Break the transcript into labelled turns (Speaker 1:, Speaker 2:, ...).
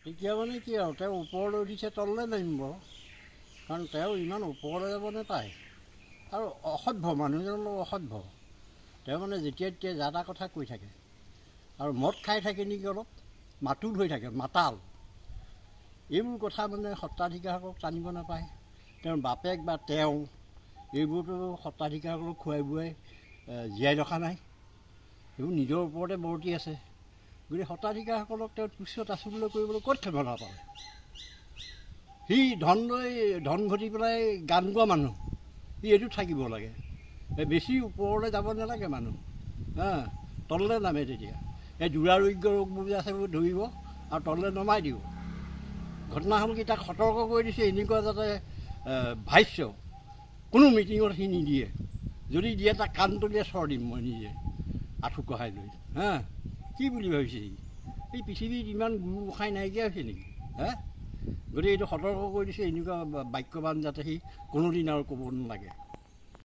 Speaker 1: তেতিয়া মানে কি আৰু তেওঁ ওপৰলৈ উঠিছে তললৈ নামিব, কাৰণ তেওঁ ইমান ওপৰলৈ যাব নাপায় আৰু অসভ্য মানুহজনৰ লগত অসভ্য। তেওঁ মানে যেতিয়া তেতিয়া যা তা কথা কৈ থাকে আৰু মদ খাই থাকে নেকি, অলপ মাতুল হৈ থাকে, মাতাল। এইবোৰ কথা মানে সত্ৰাধিকাৰসকলক টানিব নাপায়। তেওঁৰ বাপেক বা তেওঁ এইবোৰতো সত্ৰাধিকাৰসকলক খুৱাই বুৱাই জীয়াই ৰখা নাই, এইবোৰ নিজৰ ওপৰতে বৰ্তি আছে। গতিকে সত্ৰাধিকাৰসকলক তেওঁ তুচ্ছ তাচ্ছিল্য কৰিবলৈ ক'ত ক্ষমতা পালে? সি ধন লৈ ধন ঘটি পেলাই গান গোৱা মানুহ, সি এইটো থাকিব লাগে। বেছি ওপৰলৈ যাব নালাগে মানুহ, তললৈ নামে। তেতিয়া এই দুৰাৰোগ্য ৰোগবোৰ যে আছে সেইবোৰ ধৰিব আৰু তললৈ নমাই দিব। ঘটনা হ'ল কি, তাক সতৰ্ক কৰি দিছে এনেকুৱা যাতে ভাষ্য কোনো মিটিঙত সি নিদিয়ে। যদি দিয়ে তাক কাণ তলিয়ে চৰ দিম মই নিজে আঁঠু কঢ়াই লৈ। কি বুলি ভাবিছে সি? এই পৃথিৱীত ইমান গুৰু গোসাঁই নাইকিয়া হৈছে নেকি? গতিকে এইটো সতৰ্ক কৰি দিছে, এনেকুৱা বাক্যবান যাতে সি কোনোদিন আৰু ক'ব নালাগে।